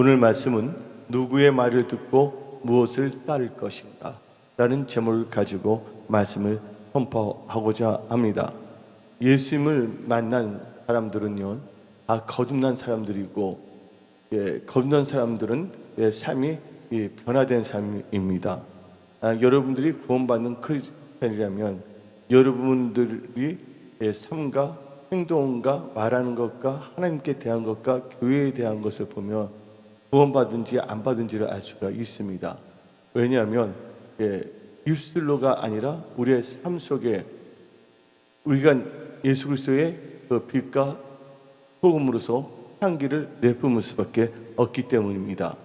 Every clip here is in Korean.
오늘 말씀은 누구의 말을 듣고 무엇을 따를 것인가 라는 제목을 가지고 말씀을 선포하고자 합니다. 예수님을 만난 사람들은요, 다 거듭난 사람들이고, 거듭난 사람들은 삶이 변화된 삶입니다. 여러분들이 구원받는 크리스찬이라면 여러분들이 삶과 행동과 말하는 것과 하나님께 대한 것과 교회에 대한 것을 보면 구원받은지 안 받은지를 알 수가 있습니다. 왜냐하면 입술로가 아니라 우리의 삶 속에 우리가 예수 그리스도의 그 빛과 소금으로서 향기를 내뿜을 수밖에 없기 때문입니다.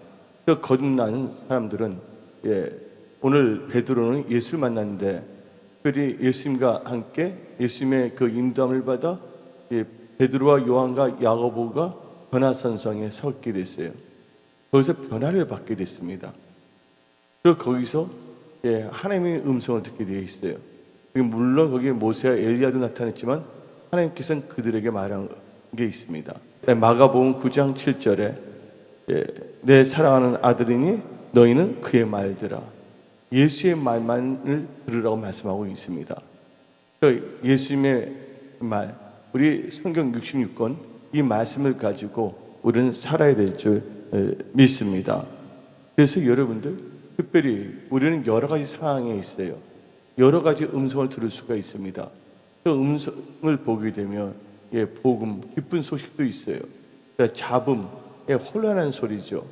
그 거듭나는 사람들은 오늘 베드로는 예수를 만났는데 특별히 예수님과 함께 예수님의 그 인도함을 받아 베드로와 요한과 야고보가 변화산성에 섰게 됐어요. 거기서 변화를 받게 됐습니다. 그리고 거기서 하나님의 음성을 듣게 되어 있어요. 물론 거기에 모세와 엘리야도 나타났지만 하나님께서는 그들에게 말한 게 있습니다. 마가복음 9장 7절에 내 사랑하는 아들이니 너희는 그의 말들아, 예수의 말만을 들으라고 말씀하고 있습니다. 예수님의 말, 우리 성경 66권 이 말씀을 가지고 우리는 살아야 될 줄 믿습니다. 그래서 여러분들 특별히 우리는 여러 가지 상황에 있어요. 여러 가지 음성을 들을 수가 있습니다. 그 음성을 보게 되면 복음, 기쁜 소식도 있어요. 잡음, 혼란한 소리죠.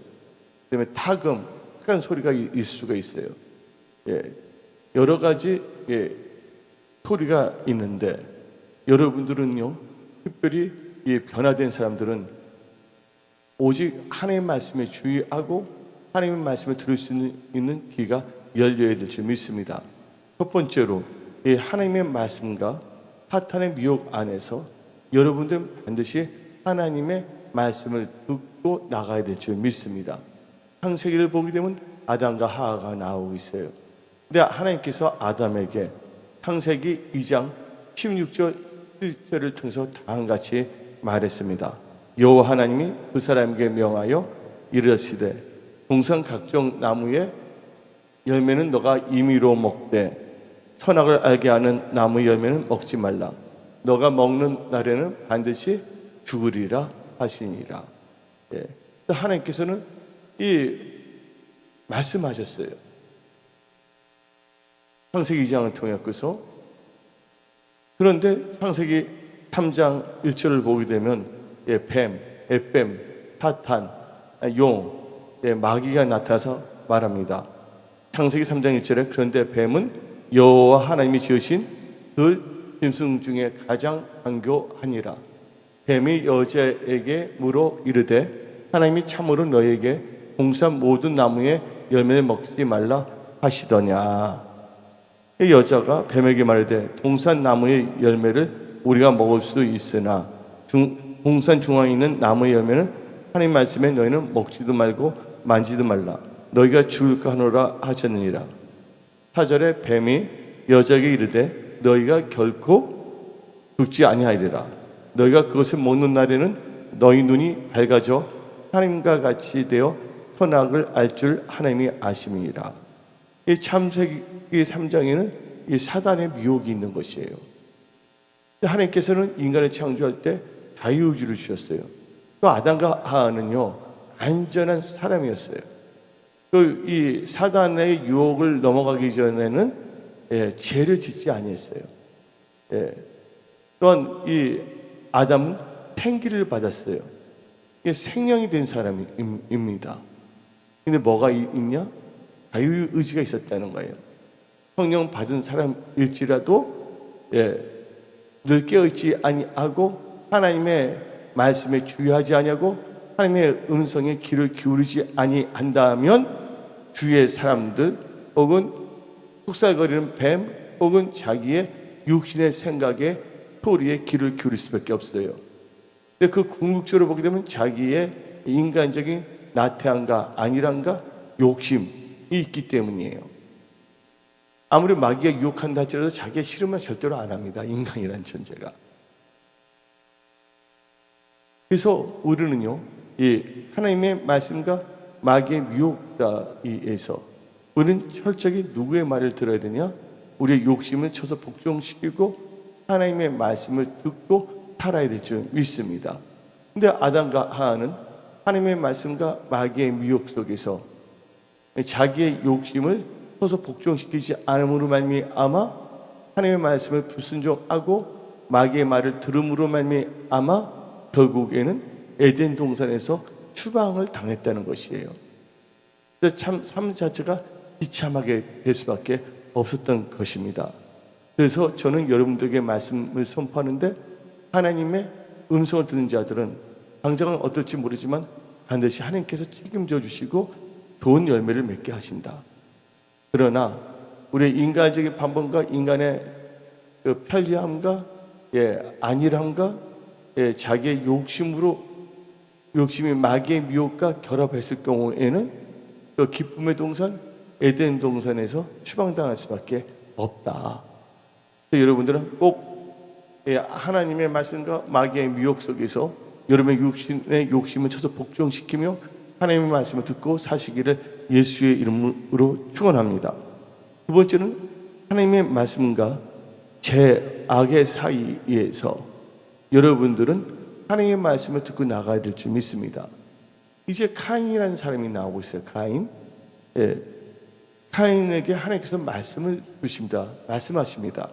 그다음에 타금, 착한 소리가 있을 수가 있어요. 여러 가지 소리가 있는데 여러분들은요, 특별히 변화된 사람들은 오직 하나님의 말씀에 주의하고 하나님의 말씀을 들을 수 있는 귀가 열려야 될 줄 믿습니다. 첫 번째로 하나님의 말씀과 사탄의 미혹 안에서 여러분들은 반드시 하나님의 말씀을 듣고 나가야 될 줄 믿습니다. 창세기를 보게 되면 아담과 하와가 나오고 있어요. 근데 하나님께서 아담에게 창세기 2장 16절 1절을 통해서 다음같이 말했습니다. 여호와 하나님이 그 사람에게 명하여 이르시되 동산 각종 나무의 열매는 너가 임의로 먹되 선악을 알게 하는 나무 열매는 먹지 말라. 너가 먹는 날에는 반드시 죽으리라 하시니라. 하나님께서는 말씀하셨어요. 창세기 2장을 통해서. 그런데 창세기 3장 1절을 보게 되면 뱀, 햇뱀, 사탄, 용, 마귀가 나타나서 말합니다. 창세기 3장 1절에 그런데 뱀은 여호와 하나님이 지으신 그 짐승 중에 가장 간교하니라. 뱀이 여자에게 물어 이르되 하나님이 참으로 너에게 동산 모든 나무의 열매를 먹지 말라 하시더냐. 여자가 뱀에게 말하되 동산 나무의 열매를 우리가 먹을 수 있으나 동산 중앙에 있는 나무의 열매는 하나님 말씀에 너희는 먹지도 말고 만지도 말라. 너희가 죽을까 하노라 하셨느니라. 4절에 뱀이 여자에게 이르되 너희가 결코 죽지 아니하리라. 너희가 그것을 먹는 날에는 너희 눈이 밝아져 하나님과 같이 되어 선악을 알 줄 하나님이 아심이니라. 이 창세기 3장에는 이 사단의 미혹이 있는 것이에요. 하나님께서는 인간을 창조할 때 자유의지를 주셨어요. 또 아담과 하와는요, 안전한 사람이었어요. 이 사단의 유혹을 넘어가기 전에는 죄를 짓지 아니했어요. 또한 이 아담은 생기를 받았어요. 생명이 된 사람입니다. 근데 뭐가 있냐? 자유의지가 있었다는 거예요. 성령 받은 사람일지라도 늘 깨어있지 아니하고 하나님의 말씀에 주의하지 아니하고 하나님의 음성에 귀를 기울이지 아니한다면 주위의 사람들 혹은 속살거리는 뱀 혹은 자기의 육신의 생각에 소리에 귀를 기울일 수밖에 없어요. 근데 그 궁극적으로 보게 되면 자기의 인간적인 나태함과 안일함과 욕심이 있기 때문이에요. 아무리 마귀가 유혹한다 할지라도 자기의 싫으면 절대로 안 합니다. 인간이라는 존재가. 그래서 우리는요, 이 하나님의 말씀과 마귀의 미혹자에서 우리는 철저히 누구의 말을 들어야 되냐? 우리의 욕심을 쳐서 복종시키고 하나님의 말씀을 듣고 살아야 될 줄 믿습니다. 근데 아담과 하와는 하나님의 말씀과 마귀의 미혹 속에서 자기의 욕심을 쳐서 복종시키지 않음으로 말미암아 하나님의 말씀을 불순종하고 마귀의 말을 들음으로 말미암아 결국에는 에덴 동산에서 추방을 당했다는 것이에요. 그래서 참 삶 자체가 비참하게 될 수밖에 없었던 것입니다. 그래서 저는 여러분들에게 말씀을 선포하는데 하나님의 음성을 듣는 자들은 당장은 어떨지 모르지만 반드시 하나님께서 책임져 주시고 좋은 열매를 맺게 하신다. 그러나 우리의 인간적인 반복과 인간의 그 편리함과 안일함과 자기의 욕심이 마귀의 미혹과 결합했을 경우에는 그 기쁨의 동산 에덴 동산에서 추방당할 수밖에 없다. 여러분들은 꼭 하나님의 말씀과 마귀의 미혹 속에서 여러분의 욕심을 쳐서 복종시키며 하나님의 말씀을 듣고 사시기를 예수의 이름으로 축원합니다. 두 번째는 하나님의 말씀과 제 악의 사이에서 여러분들은 하나님의 말씀을 듣고 나가야 될 줄 믿습니다. 이제 카인이라는 사람이 나오고 있어요. 카인에게 하나님께서 말씀을 주십니다. 말씀하십니다.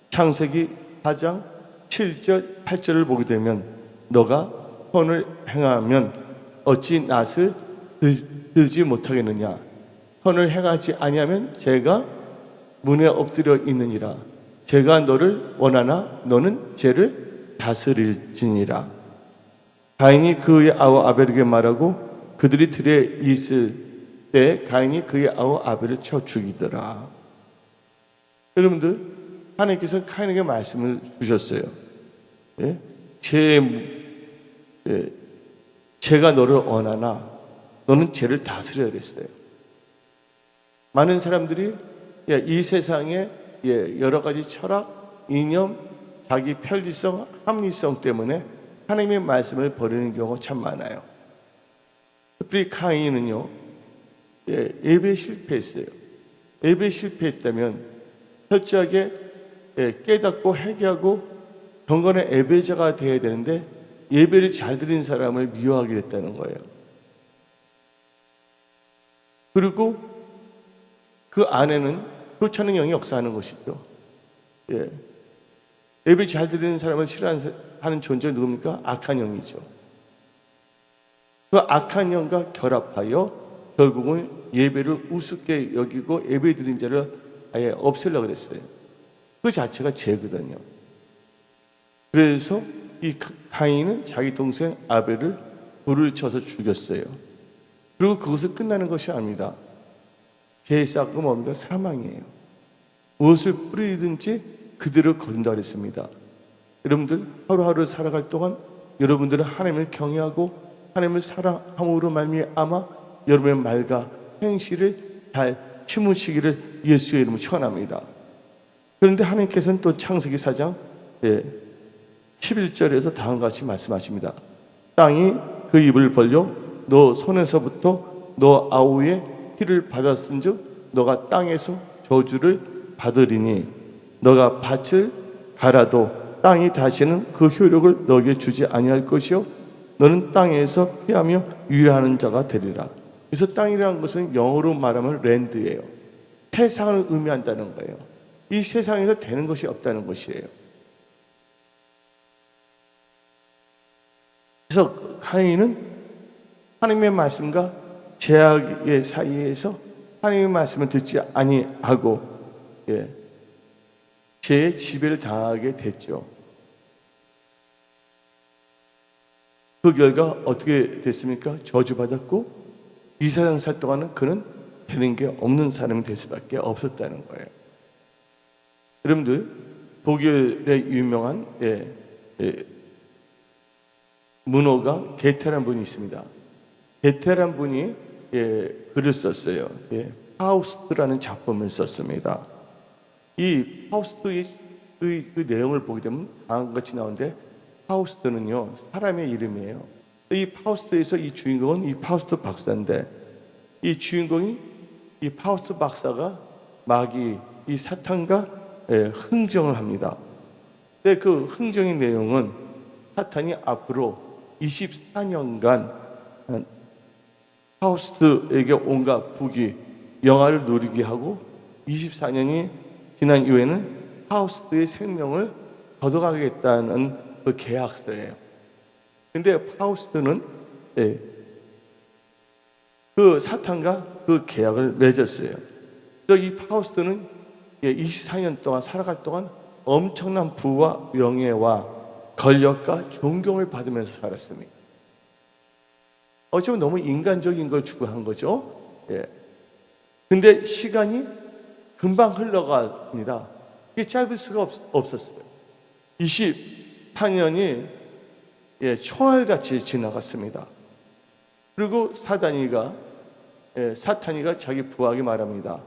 창세기 4장 7절 8절을 보게 되면 너가 선을 행하면 어찌 낫을 들지 못하겠느냐. 선을 행하지 아니하면 죄가 문에 엎드려 있느니라. 죄가 너를 원하나 너는 죄를 다스릴지니라. 가인이 그의 아우 아벨에게 말하고 그들이 들에 있을 때 가인이 그의 아우 아벨을 쳐 죽이더라. 여러분들, 하나님께서 가인에게 말씀을 주셨어요. 죄가 너를 원하나 너는 죄를 다스려야 됐어요. 많은 사람들이 이 세상에 여러 가지 철학, 이념, 자기 편리성, 합리성 때문에 하나님의 말씀을 버리는 경우가 참 많아요. 특별히 카인은요, 예배에 실패했어요. 예배에 실패했다면 철저하게 깨닫고 회개하고 경건의 예배자가 되어야 되는데 예배를 잘 드린 사람을 미워하게 됐다는 거예요. 그리고 그 안에는 교차는 영이 역사하는 것이죠. 예배 잘 드리는 사람을 싫어하는 존재가 누굽니까? 악한 영이죠. 그 악한 영과 결합하여 결국은 예배를 우습게 여기고 예배 드린 자를 아예 없애려고 그랬어요. 그 자체가 죄거든요. 그래서 이 가인은 자기 동생 아벨을 불을 쳐서 죽였어요. 그리고 그것을 끝나는 것이 아닙니다. 죄의 싹은 뭡니까? 사망이에요. 무엇을 뿌리든지 그대로 거둔다 그랬습니다. 여러분들 하루하루 살아갈 동안 여러분들은 하나님을 경외하고 하나님을 사랑함으로 말미암아 여러분의 말과 행실을 잘 치무시기를 예수의 이름으로 축원합니다. 그런데 하나님께서는 또 창세기 4장 11절에서 다음과 같이 말씀하십니다. 땅이 그 입을 벌려 너 손에서부터 너 아우의 피를 받았은즉 너가 땅에서 저주를 받으리니 너가 밭을 갈아도 땅이 다시는 그 효력을 너에게 주지 아니할 것이요 너는 땅에서 피하며 유래하는 자가 되리라. 그래서 땅이라는 것은 영어로 말하면 랜드예요. 세상을 의미한다는 거예요. 이 세상에서 되는 것이 없다는 것이에요. 그래서 가인은 하나님의 말씀과 죄악의 사이에서 하나님의 말씀을 듣지 아니하고 죄의 지배를 당하게 됐죠. 그 결과 어떻게 됐습니까? 저주받았고 이 세상 살 동안은 그는 되는 게 없는 사람이 될 수밖에 없었다는 거예요. 여러분들 독일의 유명한 문호가 게테라는 분이 있습니다. 게테라는 분이 글을 썼어요. 파우스트라는 작품을 썼습니다. 이 파우스트의 그 내용을 보게 되면 다음과 같이 나오는데 파우스트는요 사람의 이름이에요. 이 파우스트에서 이 주인공은 이 파우스트 박사인데, 이 주인공이 이 파우스트 박사가 마귀 이 사탄과 흥정을 합니다. 근데 그 흥정의 내용은 사탄이 앞으로 24년간 파우스트에게 온갖 부귀 영화를 누리게 하고 24년이 지난 이후에는 파우스트의 생명을 걷어가겠다는 그 계약서예요. 근데 파우스트는 그 사탄과 그 계약을 맺었어요. 그래서 이 파우스트는 24년 동안 살아갈 동안 엄청난 부와 명예와 권력과 존경을 받으면서 살았습니다. 어쩌면 너무 인간적인 걸 추구한 거죠. 근데 시간이 금방 흘러갑니다. 이게 짧을 수가 없었어요. 24년이 총알같이 지나갔습니다. 그리고 사탄이가 자기 부하에게 말합니다.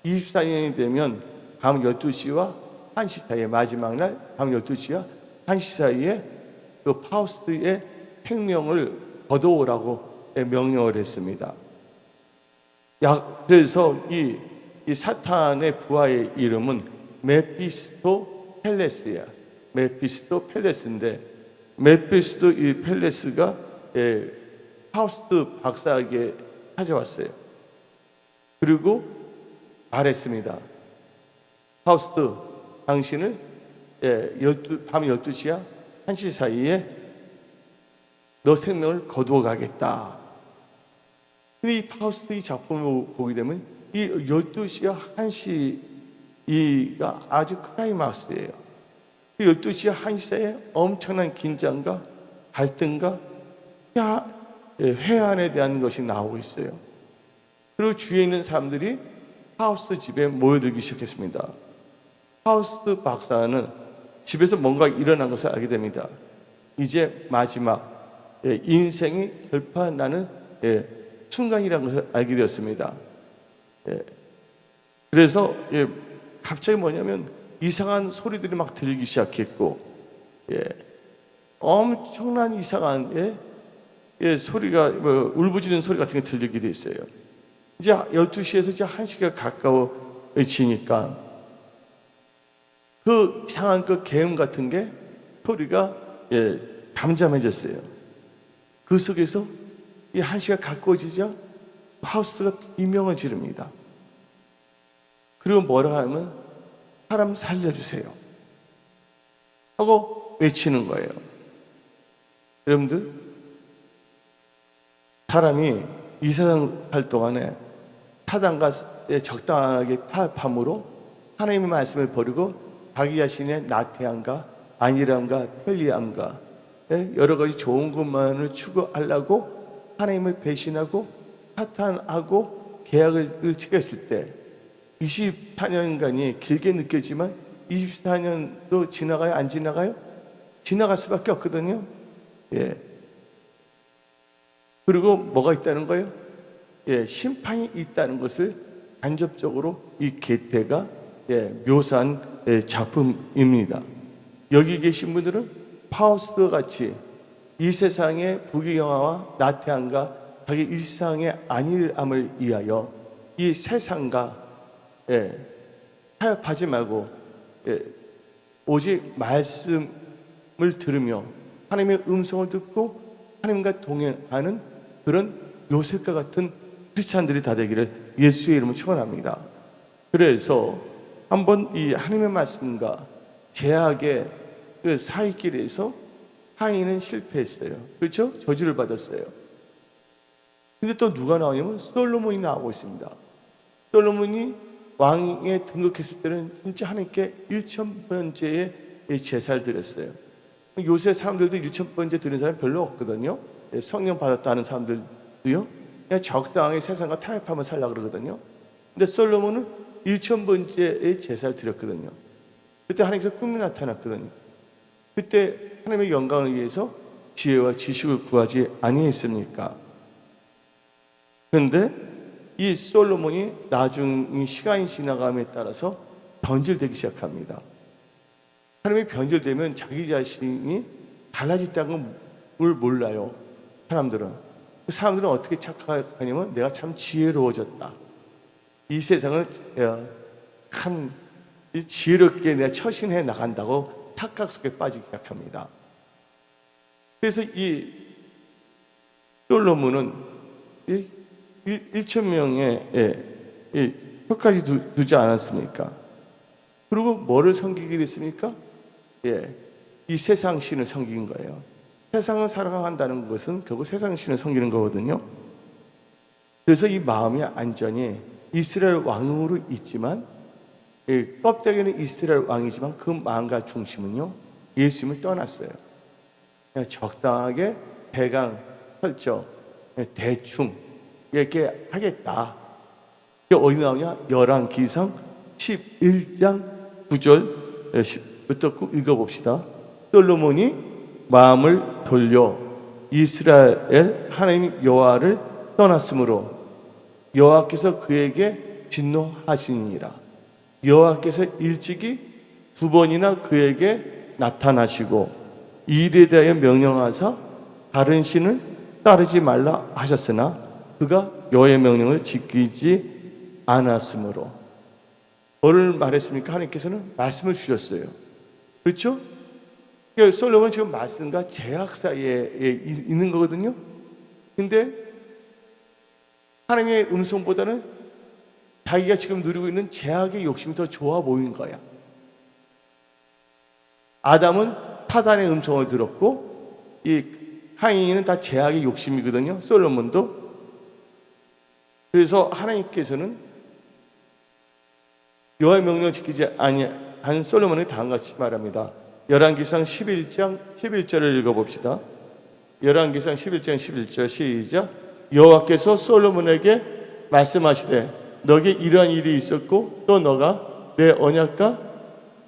24년이 되면 밤 12시와 1시 사이에, 마지막 날 밤 12시와 1시 사이에 그 파우스트의 생명을 거둬오라고 명령을 했습니다. 그래서 이 사탄의 부하의 이름은 메피스토펠레스야. 메피스토펠레스인데, 메피스토 이 펠레스가 파우스트 박사에게 찾아왔어요. 그리고 말했습니다. 파우스트, 당신을 밤 12시와 1시 사이에 너 생명을 거두어 가겠다. 근데 이 파우스트 이 작품을 보게 되면 이 12시와 1시가 아주 클라이막스예요. 12시와 1시 사이에 엄청난 긴장과 갈등과 회한에 대한 것이 나오고 있어요. 그리고 주위에 있는 사람들이 파우스트 집에 모여들기 시작했습니다. 파우스트 박사는 집에서 뭔가 일어난 것을 알게 됩니다. 이제 마지막 인생이 결판나는 순간이라는 것을 알게 되었습니다. 그래서 갑자기 뭐냐면 이상한 소리들이 막 들리기 시작했고, 엄청난 이상한 소리가 울부짖는 소리 같은 게 들리게 돼 있어요. 이제 12시에서 이제 1시가 가까워지니까 그 이상한 그 계음 같은 게 소리가 잠잠해졌어요. 그 속에서 이 1시가 가까워지자 파우스트가 비명을 지릅니다. 그리고 뭐라 하면 사람 살려주세요 하고 외치는 거예요. 여러분들, 사람이 이 세상 살 동안에 타당과 적당하게 타협함으로 하나님의 말씀을 버리고 자기 자신의 나태함과 안일함과 편리함과 여러 가지 좋은 것만을 추구하려고 하나님을 배신하고 사탄하고 계약을 체결했을 때 24년간이 길게 느껴지만 24년도 지나가요? 안 지나가요? 지나갈 수밖에 없거든요. 그리고 뭐가 있다는 거예요? 심판이 있다는 것을 간접적으로 이 계태가 묘사한 작품입니다. 여기 계신 분들은 파우스트 같이 이 세상의 부귀영화와 나태함과 자기 일상의 안일함을 위하여 이 세상과 타협하지 말고 오직 말씀을 들으며 하나님의 음성을 듣고 하나님과 동행하는 그런 요셉과 같은 크리스찬들이 다 되기를 예수의 이름으로 축원합니다. 그래서 한번 이 하나님의 말씀과 제약의 그 사이길에서 하인은 실패했어요. 그렇죠? 저주를 받았어요. 근데 또 누가 나오냐면 솔로몬이 나오고 있습니다. 솔로몬이 왕에 등극했을 때는 진짜 하나님께 1000번째의 제사를 드렸어요. 요새 사람들도 1000번째 드리는 사람이 별로 없거든요. 성령 받았다는 사람들도요, 그냥 적당하게 세상과 타협하며 살려고 그러거든요. 근데 솔로몬은 1000번째의 제사를 드렸거든요. 그때 하나님께서 꿈이 나타났거든요. 그때 하나님의 영광을 위해서 지혜와 지식을 구하지 아니했습니까? 그런데 이 솔로몬이 나중에 시간이 지나감에 따라서 변질되기 시작합니다. 사람이 변질되면 자기 자신이 달라졌다는 걸 몰라요. 사람들은. 그 사람들은 어떻게 착각하냐면 내가 참 지혜로워졌다. 이 세상을 참 지혜롭게 내가 처신해 나간다고 착각 속에 빠지기 시작합니다. 그래서 이 솔로몬은 1,000명의 혀까지 두지 않았습니까? 그리고 뭐를 섬기게 됐습니까? 이 세상 신을 섬긴 거예요. 세상을 사랑한다는 것은 결국 세상 신을 섬기는 거거든요. 그래서 이 마음의 안전이 이스라엘 왕으로 있지만 껍데기는 이스라엘 왕이지만 그 마음과 중심은요 예수님을 떠났어요. 그냥 적당하게 대강 설정 대충 이렇게 하겠다. 이게 어디 나오냐? 열왕기상 11장 9절부터 읽어봅시다. 솔로몬이 마음을 돌려 이스라엘 하나님 여호와를 떠났으므로 여호와께서 그에게 진노하시니라. 여호와께서 일찍이 2번이나 그에게 나타나시고 이 일에 대하여 명령하사 다른 신을 따르지 말라 하셨으나 그가 여호와의 명령을 지키지 않았으므로. 뭐를 말했습니까? 하나님께서는 말씀을 주셨어요. 그렇죠? 그러니까 솔로몬은 지금 말씀과 제약 사이에 있는 거거든요. 근데 하나님의 음성보다는 자기가 지금 누리고 있는 제약의 욕심이 더 좋아 보인 거야. 아담은 타단의 음성을 들었고 이 카인은 다 제약의 욕심이거든요. 솔로몬도. 그래서 하나님께서는 여호와의 명령을 지키지 아니한 솔로몬에게 다음과 같이 말합니다. 열왕기상 11장 11절을 읽어봅시다. 열왕기상 11장 11절 시작. 여호와께서 솔로몬에게 말씀하시되 너에게 이러한 일이 있었고 또 너가 내 언약과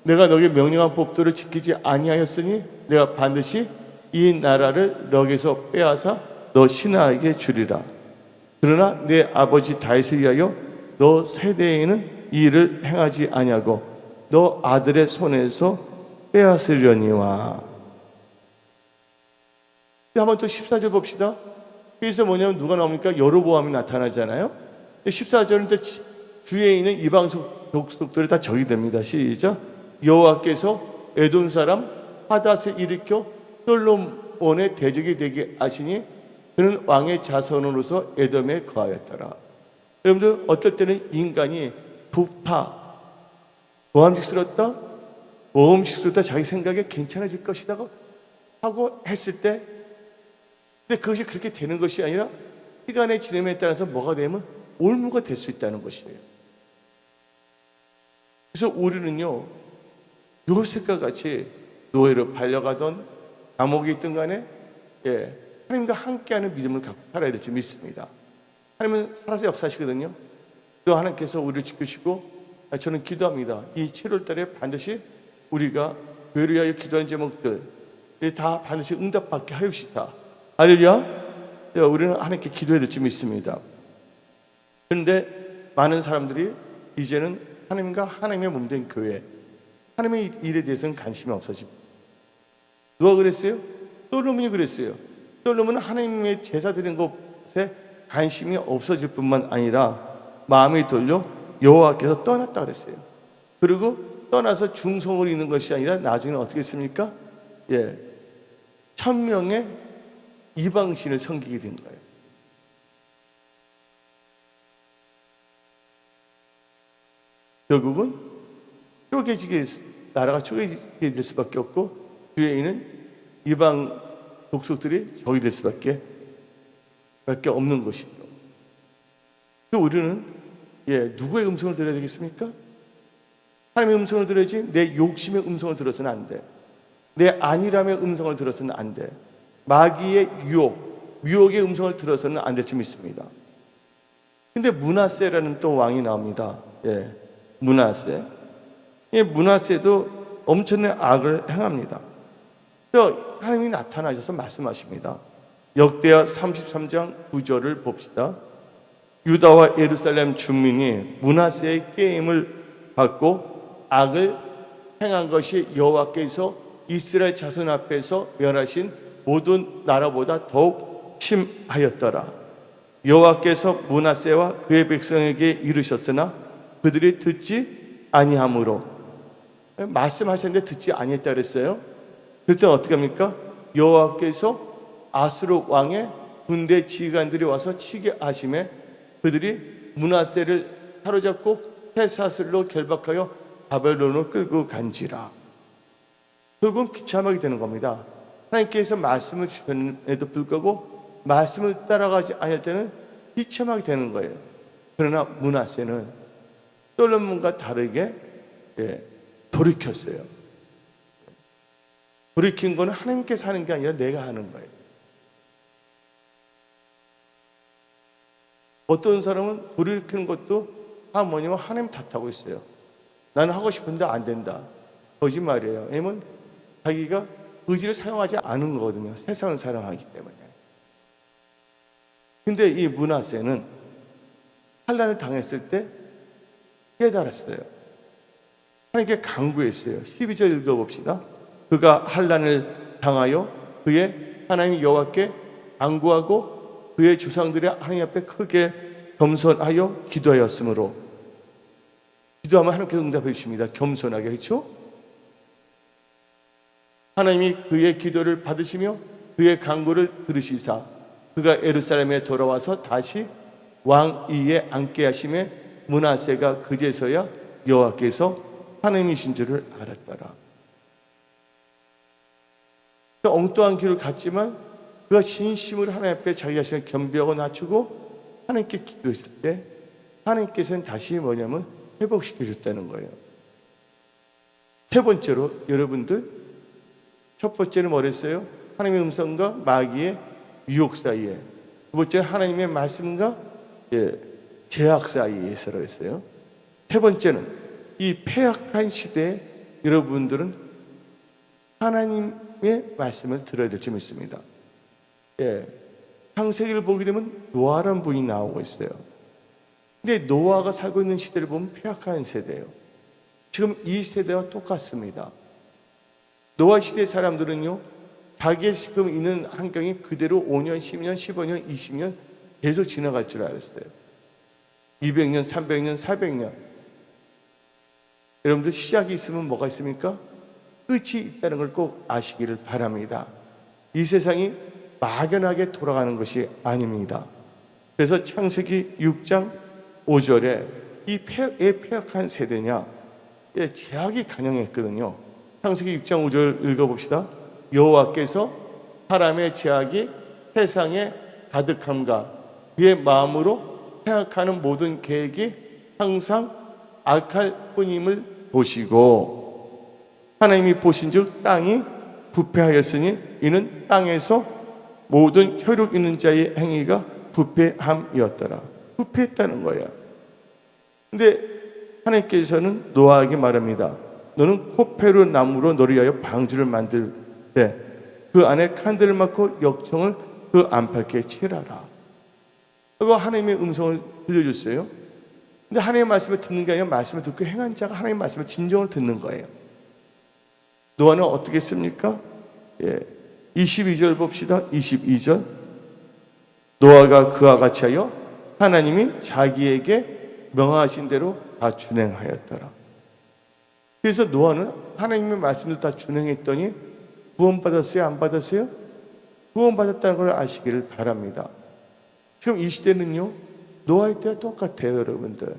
내가 너에게 명령한 법도를 지키지 아니하였으니 내가 반드시 이 나라를 너에게서 빼앗아 너 신하에게 주리라. 그러나 내 아버지 다윗을 위하여 너 세대에는 이 일을 행하지 아니하고 너 아들의 손에서 빼앗으려니와. 한번 또 14절 봅시다. 그래서 뭐냐면 누가 나옵니까? 여로보암이 나타나잖아요. 14절은 또 주위에 있는 이방 족속들이 다 적이 됩니다. 시작. 여호와께서 에돔 사람 하닷을 일으켜 솔로몬의 대적이 되게 하시니 그는 왕의 자손으로서 에돔에 거하였더라. 여러분들 어떨 때는 인간이 부파 모함직스럽다 모험식스럽다 자기 생각에 괜찮아질 것이다 하고 했을 때 근데 그것이 그렇게 되는 것이 아니라 시간의 지남에 따라서 뭐가 되면 올무가 될 수 있다는 것이에요. 그래서 우리는요 요셉과 같이 노예로 팔려가던 감옥에 있든 간에 하나님과 함께하는 믿음을 갖고 살아야 될 줄 믿습니다. 하나님은 살아서 역사하시거든요. 또 하나님께서 우리를 지키시고 저는 기도합니다. 이 7월 달에 반드시 우리가 교회를 위하여 기도하는 제목들 다 반드시 응답받게 하옵시다. 할렐루야. 우리는 하나님께 기도해야 될 줄 믿습니다. 그런데 많은 사람들이 이제는 하나님과 하나님의 몸된 교회 하나님의 일에 대해서는 관심이 없어집니다. 누가 그랬어요? 솔로몬이 그랬어요. 솔로몬은 하나님의 제사 드리는 것에 관심이 없어질 뿐만 아니라 마음이 돌려 여호와께서 떠났다 그랬어요. 그리고 떠나서 중성을 잇는 것이 아니라 나중에는 어떻게 했습니까? 1,000명의 이방신을 섬기게 된 거예요. 결국은 나라가 쪼개지게 될 수밖에 없고 주위에 있는 이방 족속들이 적이 될 수밖에 없는 것이죠. 우리는 누구의 음성을 들어야 되겠습니까? 하나님의 음성을 들어야지 내 욕심의 음성을 들어서는 안 돼. 내 안일함의 음성을 들어서는 안 돼. 마귀의 유혹의 음성을 들어서는 안 될 줄 믿습니다. 근데 므낫세라는 또 왕이 나옵니다. 므낫세. 므낫세도 엄청난 악을 행합니다. 하나님이 나타나셔서 말씀하십니다. 역대하 33장 9절을 봅시다. 유다와 예루살렘 주민이 므낫세의 게임을 받고 악을 행한 것이 여호와께서 이스라엘 자손 앞에서 멸하신 모든 나라보다 더욱 심하였더라. 여호와께서 므낫세와 그의 백성에게 이르셨으나 그들이 듣지 아니하므로. 말씀하셨는데 듣지 아니했다 그랬어요. 그랬더니 어떻게 합니까? 여호와께서 아수르 왕의 군대 지휘관들이 와서 치게 하심에 그들이 므낫세를 사로잡고 폐사슬로 결박하여 바벨론으로 끌고 간지라. 결국은 비참하게 되는 겁니다. 하나님께서 말씀을 주셨는데도 불구하고 말씀을 따라가지 않을 때는 비참하게 되는 거예요. 그러나 므낫세는 솔로몬과 다르게 돌이켰어요. 돌이킨 거는 하나님께서 하는 게 아니라 내가 하는 거예요. 어떤 사람은 돌이키는 것도 뭐냐면 하나님 탓하고 있어요. 나는 하고 싶은데 안 된다. 거짓말이에요. 왜냐면 자기가 의지를 사용하지 않은 거거든요. 세상을 사랑하기 때문에. 근데 이 므낫세는 환난을 당했을 때 깨달았어요. 하나님께 간구했어요. 12절 읽어봅시다. 그가 환난을 당하여 그의 하나님 여호와께 간구하고 그의 조상들의 하나님 앞에 크게 겸손하여 기도하였으므로. 기도하면 하나님께서 응답해 주십니다. 겸손하게. 그렇죠? 하나님이 그의 기도를 받으시며 그의 간구를 들으시사 그가 예루살렘에 돌아와서 다시 왕위에 앉게 하심에 므낫세가 그제서야 여호와께서 하나님이신 줄을 알았더라. 엉뚱한 길을 갔지만 그가 진심으로 하나님 앞에 자기 자신을 겸비하고 낮추고 하나님께 기도했을 때 하나님께서는 다시 뭐냐면 회복시켜 줬다는 거예요. 세 번째로 여러분들, 첫 번째는 뭐랬어요? 하나님의 음성과 마귀의 유혹 사이에. 두 번째는 하나님의 말씀과 제약 사이에서라 했어요. 세 번째는 이 패악한 시대에 여러분들은 하나님의 말씀을 들어야 될 줄 믿습니다. 창세기를 보게 되면 노아라는 분이 나오고 있어요. 근데 노아가 살고 있는 시대를 보면 패악한 세대예요. 지금 이 세대와 똑같습니다. 노아 시대 사람들은요, 자기의 지금 있는 환경이 그대로 5년, 10년, 15년, 20년 계속 지나갈 줄 알았어요. 200년, 300년, 400년. 여러분들 시작이 있으면 뭐가 있습니까? 끝이 있다는 걸 꼭 아시기를 바랍니다. 이 세상이 막연하게 돌아가는 것이 아닙니다. 그래서 창세기 6장 5절에 이 패악한 세대냐, 제약이 간영했거든요. 창세기 6장 5절 읽어봅시다. 여호와께서 사람의 제약이 세상에 가득함과 그의 마음으로 생각하는 모든 계획이 항상 악할 뿐임을 보시고 하나님이 보신즉 땅이 부패하였으니 이는 땅에서 모든 혈육 있는 자의 행위가 부패함이었더라. 부패했다는 거예요. 근데 하나님께서는 노아에게 말합니다. 너는 코페르 나무로 너를 위하여 방주를 만들 때 그 안에 칸들을 막고 역청을 그 안팎에 칠하라. 그거 하나님의 음성을 들려줬어요. 근데 하나님의 말씀을 듣는 게 아니라 말씀을 듣고 행한 자가 하나님의 말씀을 진정으로 듣는 거예요. 노아는 어떻게 했습니까? 22절 봅시다. 22절. 노아가 그와 같이 하여 하나님이 자기에게 명하신 대로 다 준행하였더라. 그래서 노아는 하나님의 말씀을 다 준행했더니 구원받았어요? 안 받았어요? 구원받았다는 걸 아시기를 바랍니다. 지금 이 시대는요, 노아의 때와 똑같아요, 여러분들.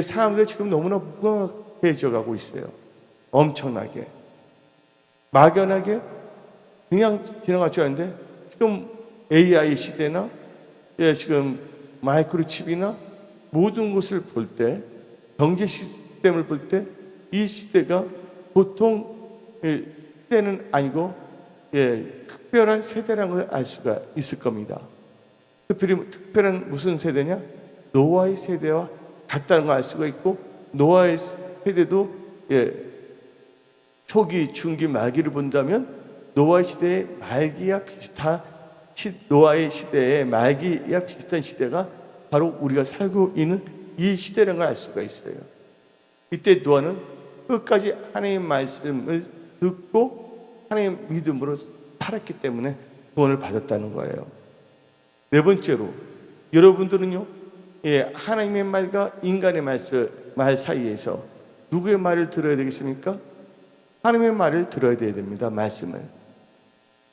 사람들이 지금 너무나 무감해져 가고 있어요. 엄청나게. 막연하게 그냥 지나갈 줄 아는데 지금 AI 시대나 지금 마이크로칩이나 모든 것을 볼 때, 경제 시스템을 볼 때 이 시대가 보통 시대는 아니고 특별한 세대라는 걸 알 수가 있을 겁니다. 특별한 무슨 세대냐? 노아의 세대와 같다는 걸 알 수가 있고, 노아의 세대도 초기, 중기, 말기를 본다면 노아의 시대의 말기와 비슷한 노아의 시대의 말기와 비슷한 시대가 바로 우리가 살고 있는 이 시대라는 걸 알 수가 있어요. 이때 노아는 끝까지 하나님의 말씀을 듣고 하나님의 믿음으로 살았기 때문에 구원을 받았다는 거예요. 네 번째로 여러분들은요, 하나님의 말과 인간의 말 사이에서 누구의 말을 들어야 되겠습니까? 하나님의 말을 들어야 됩니다. 말씀을.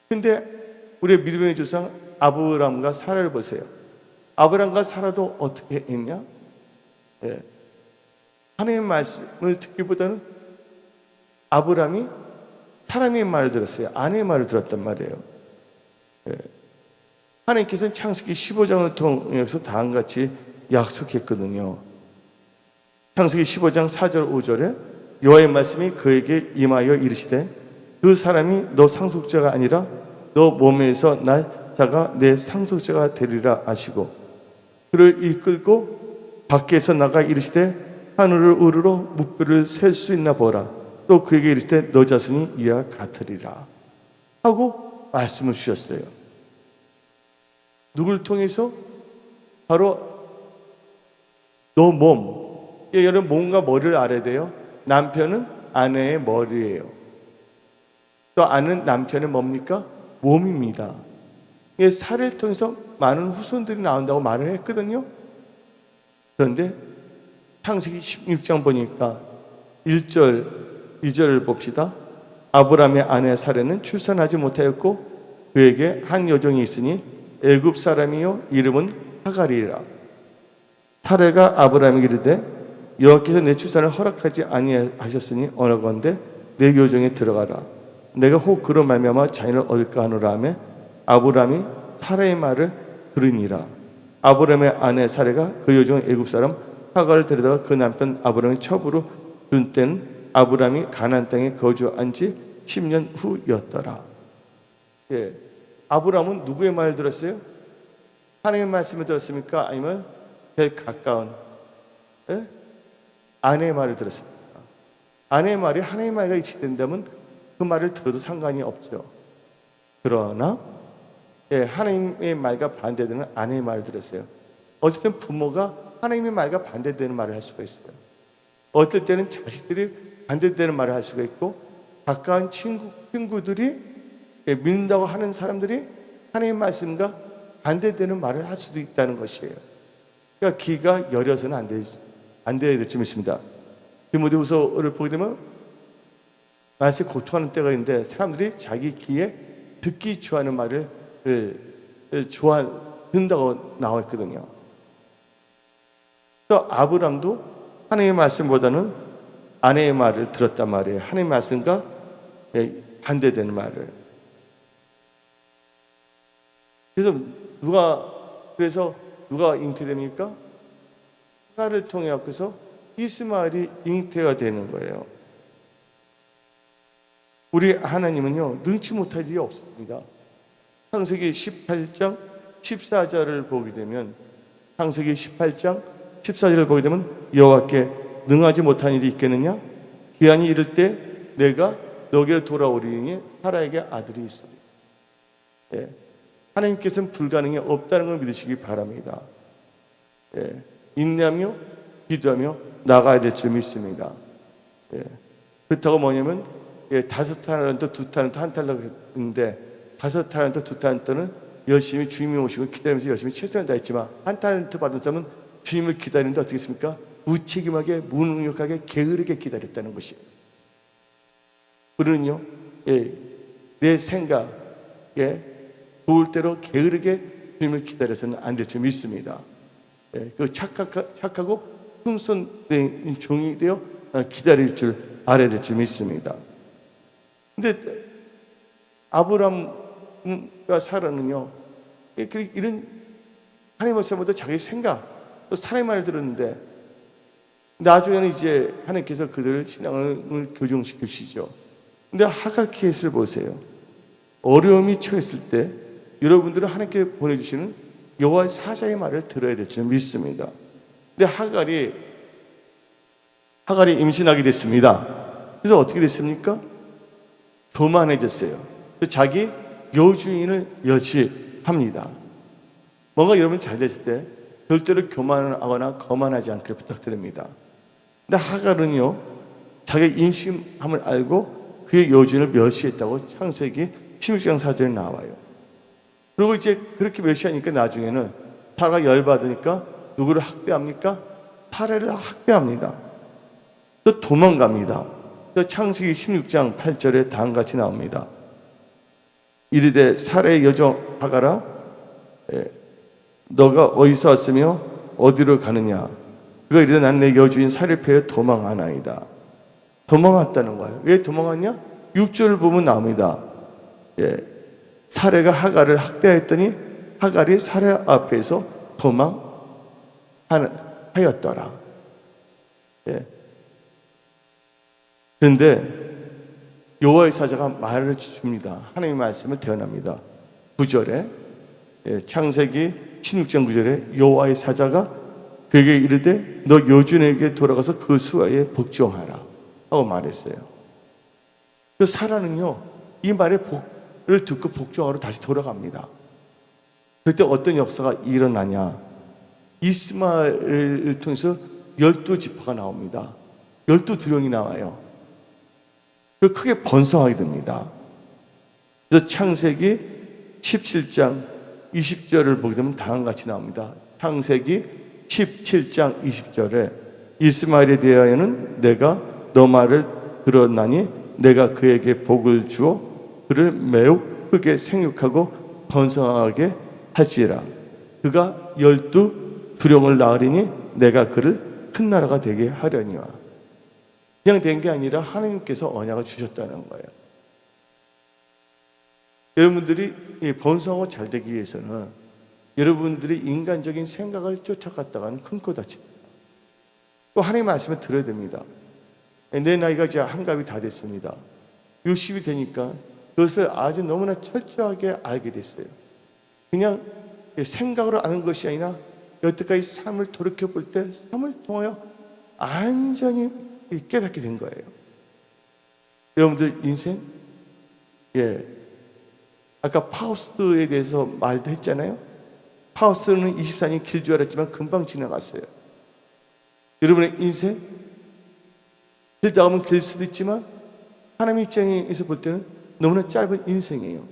근데 우리의 믿음의 조상 아브라함과 사라를 보세요. 아브라함과 사라도 어떻게 했냐? 하나님의 말씀을 듣기보다는 아브라함이 사람의 말을 들었어요. 아내의 말을 들었단 말이에요. 하나님께서는 창세기 15장을 통해서 다음같이 약속했거든요. 창세기 15장 4절 5절에 여호와의 말씀이 그에게 임하여 이르시되 그 사람이 너 상속자가 아니라 너 몸에서 날 자가 내 상속자가 되리라 하시고 그를 이끌고 밖에서 나가 이르시되 하늘을 우르러 묵비를 셀 수 있나 보라. 또 그에게 이르시되 너 자손이 이와 같으리라 하고 말씀을 주셨어요. 누굴 통해서? 바로 너 몸. 여러분 몸과 머리를 알아야 돼요. 남편은 아내의 머리예요. 또 아는 남편은 뭡니까? 몸입니다. 살을 통해서 많은 후손들이 나온다고 말을 했거든요. 그런데 창세기 16장 보니까 1절 2절을 봅시다. 아브라함의 아내 사레는 출산하지 못하였고 그에게 한 여종이 있으니 애굽 사람이요 이름은 하갈이라. 사레가 아브라함에게 이르되 여호와께서 내 출산을 허락하지 아니하셨으니 어느건데 내 여종에 들어가라. 내가 혹 그로 말미암아 자녀를 얻을까 하노라 하며 아브라함이 사레의 말을 들으니라. 아브라함의 아내 사레가 그 여종 애굽 사람 하갈을 데려다가 그 남편 아브라함의 첩으로 준 때는 아브라함이 가나안 땅에 거주한 지 10년 후였더라. 아브라함은 누구의 말을 들었어요? 하나님의 말씀을 들었습니까? 아니면 제일 가까운 아내의 말을 들었습니까? 아내의 말이 하나님의 말과 일치된다면 그 말을 들어도 상관이 없죠. 그러나 하나님의 말과 반대되는 아내의 말을 들었어요. 어쨌든 부모가 하나님의 말과 반대되는 말을 할 수가 있어요. 어떨 때는 자식들이 반대되는 말을 할 수가 있고 가까운 친구들이 믿는다고 하는 사람들이 하나님의 말씀과 반대되는 말을 할 수도 있다는 것이에요. 그러니까 귀가 열려서는 안 돼야 될 점 있습니다. 디모데후서를 보게 되면 말씀에 고통하는 때가 있는데 사람들이 자기 귀에 듣기 좋아하는 말을 듣는다고 나와 있거든요. 또 아브람도 하나님의 말씀보다는 아내의 말을 들었단 말이에요. 하나님의 말씀과 반대되는 말을. 그래서 누가 잉태됩니까? 하갈을 통해 갖고서 이스마엘이 잉태가 되는 거예요. 우리 하나님은요 능치 못할 일이 없습니다. 창세기 18장 14절을 보게 되면 창세기 18장 14절을 보게 되면 여호와께 능하지 못한 일이 있겠느냐? 기한이 이를 때 내가 너에게 돌아오리니 사라에게 아들이 있으리라. 하나님께서는 불가능이 없다는 걸 믿으시기 바랍니다. 인내하며 기도하며 나가야 될 줄 믿습니다. 그렇다고 뭐냐면 5달란트, 2달란트, 1달란트 했는데 5달란트, 2달란트는 열심히 주님이 오시고 기다리면서 열심히 최선을 다했지만 1달란트 받은 사람은 주님을 기다리는데 어떻게 했습니까? 무책임하게 무능력하게 게으르게 기다렸다는 것이에요. 우리는요 내 생각에 좋을 대로 게으르게 주님을 기다려서는 안 될 줄 믿습니다. 그 착하고 흠손된 종이 되어 기다릴 줄 알아야 될 줄 믿습니다. 근데 아브람과 사라는요 이런 하나님 말씀보다 자기 생각 또 사람의 말을 들었는데 나중에는 이제 하나님께서 그들을 신앙을 교정시키시죠. 근데 하갈 케이스를 보세요. 어려움이 처했을 때 여러분들은 하나님께 보내주시는 여호와의 사자의 말을 들어야 될 줄 믿습니다. 근데 하갈이 임신하게 됐습니다. 그래서 어떻게 됐습니까? 교만해졌어요. 자기 여주인을 멸시합니다. 뭔가 여러분 잘 됐을 때 절대로 교만하거나 거만하지 않기를 부탁드립니다. 근데 하갈은요 자기 임신함을 알고 그의 여주인을 멸시했다고 창세기 16장 4절에 나와요. 그리고 이제 그렇게 멸시하니까 나중에는 사라가 열받으니까 누구를 학대합니까? 사라를 학대합니다. 또 도망갑니다. 또 창세기 16장 8절에 다음과 같이 나옵니다. 이르되 사라의 여종 하가라, 너가 어디서 왔으며 어디로 가느냐? 그가 이르되 난 내 여주인 사라를 패여 도망하나이다. 도망왔다는 거예요. 왜 도망왔냐? 6절을 보면 나옵니다. 사라가 하갈을 학대했더니 하갈이 사라 앞에서 도망하였더라. 그런데 여호와의 사자가 말을 줍니다. 하나님의 말씀을 대언합니다. 9절에 창세기 16장 9절에 여호와의 사자가 그에게 이르되 너 여주인에게 돌아가서 그 수하에 복종하라 하고 말했어요. 그 사라는요 이 말의 복을 듣고 복종하러 다시 돌아갑니다. 그때 어떤 역사가 일어나냐? 이스마엘을 통해서 12지파가 나옵니다. 12두령이 나와요. 그리고 크게 번성하게 됩니다. 그래서 창세기 17장 20절을 보게 되면 다음과 같이 나옵니다. 창세기 17장 20절에 이스마엘에 대하여는 내가 너 말을 들었나니 내가 그에게 복을 주어 그를 매우 크게 생육하고 번성하게 하지라. 그가 12두령을 낳으리니 내가 그를 큰 나라가 되게 하려니와. 그냥 된 게 아니라 하나님께서 언약을 주셨다는 거예요. 여러분들이 번성하고 잘 되기 위해서는 여러분들이 인간적인 생각을 쫓아갔다가는 큰 코 다칩니다. 또 하나님의 말씀을 들어야 됩니다. 내 나이가 이제 한갑이 다 됐습니다. 60이 되니까 그것을 아주 너무나 철저하게 알게 됐어요. 그냥 생각으로 아는 것이 아니라 여태까지 삶을 돌이켜볼 때 삶을 통하여 완전히 깨닫게 된 거예요. 여러분들 인생, 아까 파우스트에 대해서 말도 했잖아요. 파우스트는 24년 길 줄 알았지만 금방 지나갔어요. 여러분의 인생 길다 하면 길 수도 있지만 하나님 입장에서 볼 때는 너무나 짧은 인생이에요.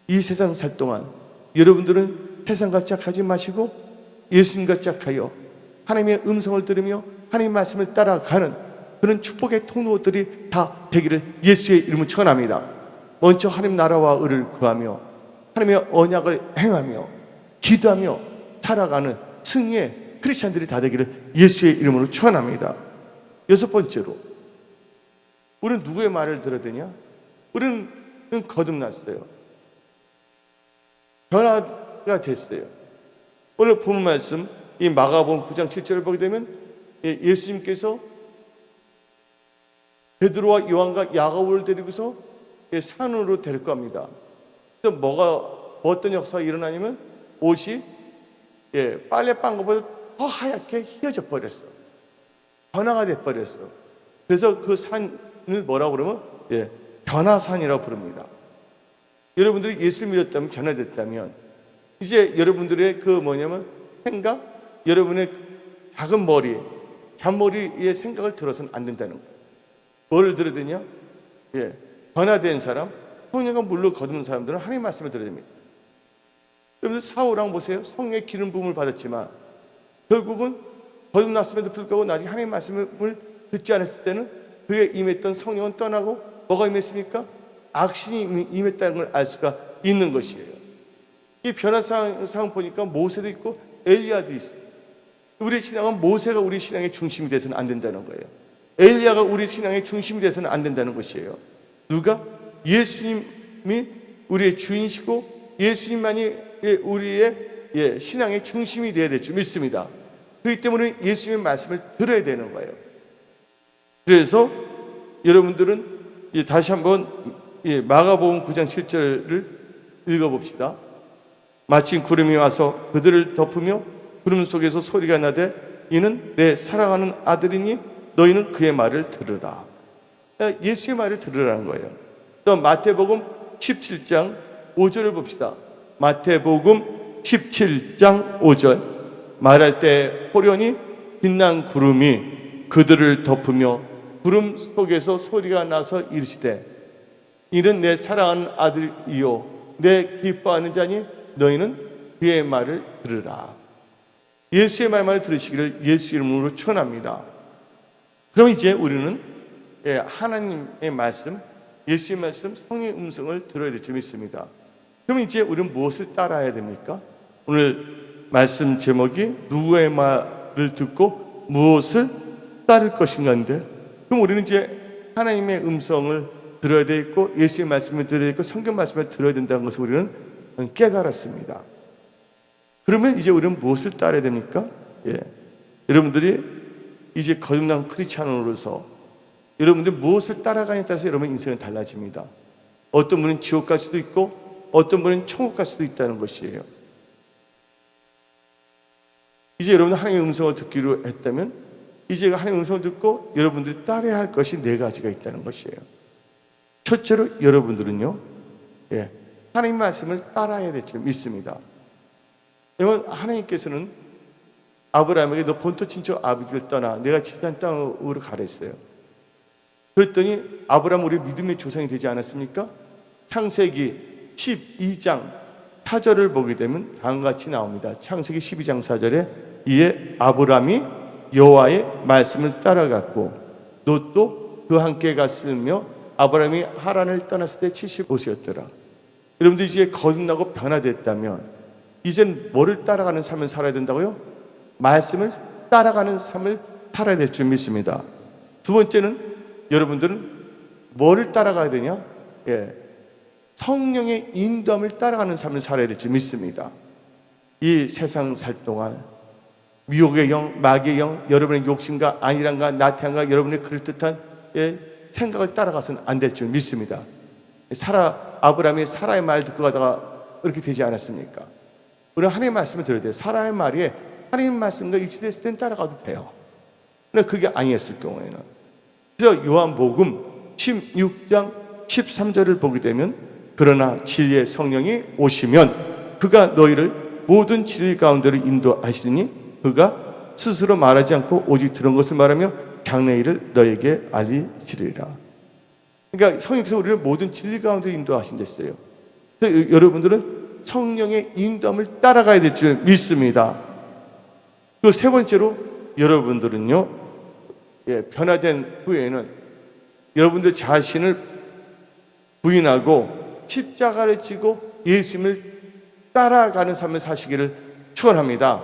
이 세상 살 동안 여러분들은 세상과 짝하지 마시고 예수님과 짝하여 하나님의 음성을 들으며 하나님의 말씀을 따라가는 그런 축복의 통로들이 다 되기를 예수의 이름으로 축원합니다. 먼저 하나님 나라와 의를 구하며 하나님의 언약을 행하며 기도하며 살아가는 승리의 크리스찬들이 다 되기를 예수의 이름으로 축원합니다. 여섯 번째로, 우리는 누구의 말을 들어야 되냐? 우리는 거듭났어요. 변화가 됐어요. 오늘 본 말씀 이 마가복음 9장 7절을 보게 되면 예수님께서 베드로와 요한과 야고보를 데리고서 산으로 데리고 갑니다. 그래서 어떤 역사가 일어나냐면 옷이 빨래 빤 것보다 더 하얗게 휘어져 버렸어. 변화가 돼 버렸어. 그래서 그 산을 뭐라고 그러면 변화산이라고 부릅니다. 여러분들이 예수를 믿었다면, 변화됐다면 이제 여러분들의 생각, 여러분의 작은 머리, 잔머리의 생각을 들어서는 안 된다는 거예요. 뭐를 들어야 되냐? 변화된 사람, 성령과 물로 거듭는 사람들은 하나님의 말씀을 들어야 됩니다. 여러분들 사울왕 보세요. 성령의 기름 부음을 받았지만 결국은 거듭났음에도 불구하고 나중에 하나님의 말씀을 듣지 않았을 때는 그에 임했던 성령은 떠나고 뭐가 임했습니까? 악신이 임했다는 걸 알 수가 있는 것이에요. 이 변화상 보니까 모세도 있고 엘리야도 있어요. 우리 신앙은 모세가 우리 신앙의 중심이 돼서는 안 된다는 거예요. 엘리야가 우리 신앙의 중심이 돼서는 안 된다는 것이에요. 누가? 예수님이 우리의 주인이시고 예수님만이 우리의 신앙의 중심이 되어야 될 줄 믿습니다. 그렇기 때문에 예수님의 말씀을 들어야 되는 거예요. 그래서 여러분들은 다시 한번 마가복음 9장 7절을 읽어봅시다. 마침 구름이 와서 그들을 덮으며 구름 속에서 소리가 나되 이는 내 사랑하는 아들이니 너희는 그의 말을 들으라. 예수의 말을 들으라는 거예요. 또 마태복음 17장 5절을 봅시다. 마태복음 17장 5절 말할 때 호련히 빛난 구름이 그들을 덮으며 구름 속에서 소리가 나서 이르시되 이는 내 사랑하는 아들이요 내 기뻐하는 자니 너희는 그의 말을 들으라. 예수의 말만 들으시기를 예수 이름으로 축원합니다. 그럼 이제 우리는 하나님의 말씀, 예수의 말씀, 성령의 음성을 들어야 될 줄 믿습니다. 그럼 이제 우리는 무엇을 따라야 됩니까? 오늘 말씀 제목이 누구의 말을 듣고 무엇을 따를 것인가인데, 그럼 우리는 이제 하나님의 음성을 들어야 되고 예수의 말씀을 들어야 되고 성경 말씀을 들어야 된다는 것을 우리는 깨달았습니다. 그러면 이제 우리는 무엇을 따라야 됩니까? 여러분들이 이제 거듭난 크리스찬으로서 여러분들이 무엇을 따라가냐에 따라서 여러분 인생은 달라집니다. 어떤 분은 지옥 갈 수도 있고 어떤 분은 천국 갈 수도 있다는 것이에요. 이제 여러분들 하나님의 음성을 듣기로 했다면 이제 하나님의 음성을 듣고 여러분들이 따라야 할 것이 4가지가 있다는 것이에요. 첫째로 여러분들은요, 하나님 말씀을 따라야 될 줄 믿습니다. 왜냐하면 하나님께서는 아브라함에게 너 본토 친척 아비집을 떠나 내가 지시한 땅으로 가랬어요. 그랬더니 아브라함 우리 믿음의 조상이 되지 않았습니까? 창세기 12장 4절을 보게 되면 다음과 같이 나옵니다. 창세기 12장 4절에 이에 아브라함이 여호와의 말씀을 따라갔고 롯도 그와 함께 갔으며 아브라함이 하란을 떠났을 때 75세였더라. 여러분들 이제 거듭나고 변화됐다면 이젠 뭐를 따라가는 삶을 살아야 된다고요? 말씀을 따라가는 삶을 살아야 될 줄 믿습니다. 두 번째는 여러분들은 뭐를 따라가야 되냐? 성령의 인도함을 따라가는 삶을 살아야 될 줄 믿습니다. 이 세상 살 동안 미혹의 영, 마귀의 영, 여러분의 욕심과 안일함과 나태함과 여러분의 그럴듯한 생각을 따라가서는 안 될 줄 믿습니다. 아브라함이 사라의 말 듣고 가다가 그렇게 되지 않았습니까? 우리는 하나님의 말씀을 들어야 돼요. 사라의 말이 하나님 말씀과 일치됐을 땐 따라가도 돼요. 그런데 그게 아니었을 경우에는, 그래서 요한복음 16장 13절을 보게 되면 그러나 진리의 성령이 오시면 그가 너희를 모든 진리 가운데로 인도하시니 그가 스스로 말하지 않고 오직 들은 것을 말하며 장래 일을 너에게 알리시리라. 그러니까 성령께서 우리를 모든 진리 가운데로 인도하신댔어요. 그래서 여러분들은 성령의 인도함을 따라가야 될 줄 믿습니다. 그리고 세 번째로 여러분들은요, 변화된 후에는 여러분들 자신을 부인하고 십자가를 지고 예수님을 따라가는 삶을 사시기를 축원합니다.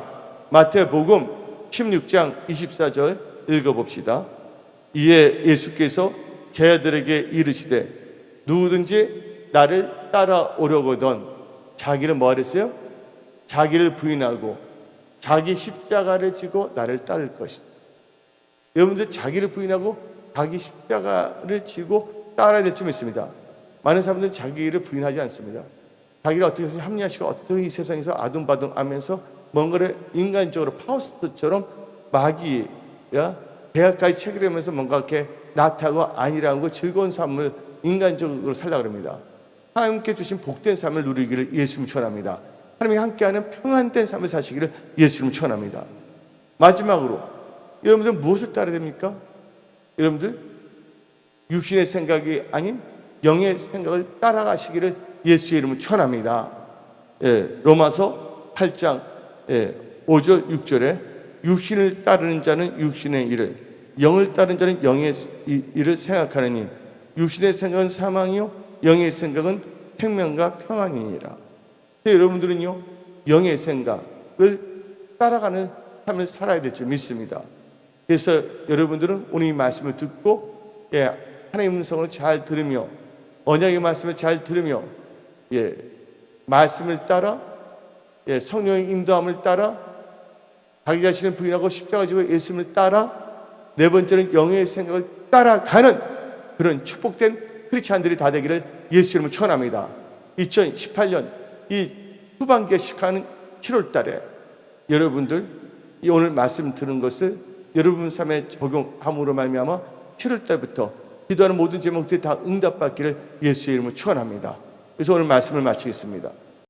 마태복음 16장 24절 읽어봅시다. 이에 예수께서 제자들에게 이르시되 누구든지 나를 따라오려거든 자기를 뭐 하랬어요? 자기를 부인하고 자기 십자가를 지고 나를 따를 것이다. 여러분들 자기를 부인하고 자기 십자가를 지고 따라야 될 줄 믿습니다. 많은 사람들은 자기를 부인하지 않습니다. 자기를 어떻게 해서 합리화시키고 어떻게 이 세상에서 아둥바둥하면서 뭔가를 인간적으로 파우스트처럼 마귀야 대학까지 체결하면서 뭔가 이렇게 나타나고 아니라고 즐거운 삶을 인간적으로 살려고 합니다. 하나님께 주신 복된 삶을 누리기를 예수님 축원합니다. 하나님이 함께하는 평안된 삶을 사시기를 예수님 축원합니다. 마지막으로 여러분들 무엇을 따라야 됩니까? 여러분들 육신의 생각이 아닌 영의 생각을 따라가시기를 예수의 이름으로 축원합니다. 로마서 8장 5절 6절에 육신을 따르는 자는 육신의 일을, 영을 따르는 자는 영의 일을 생각하느니 육신의 생각은 사망이요 영의 생각은 생명과 평안이니라. 여러분들은요 영의 생각을 따라가는 삶을 살아야 될 줄 믿습니다. 그래서 여러분들은 오늘 이 말씀을 듣고 하나님의 음성을 잘 들으며 언약의 말씀을 잘 들으며 말씀을 따라 성령의 인도함을 따라 자기 자신을 부인하고 십자가 지고 예수님을 따라 네 번째는 영의 생각을 따라가는 그런 축복된 크리스찬들이 다 되기를 예수 이름으로 축원합니다. 2018년 이 후반기에 시작하는 7월 달에 여러분들 이 오늘 말씀 들은 것을 여러분 삶에 적용함으로 말미암아 7월 달부터 기도하는 모든 제목들이 다 응답받기를 예수의 이름으로 축원합니다. 그래서 오늘 말씀을 마치겠습니다.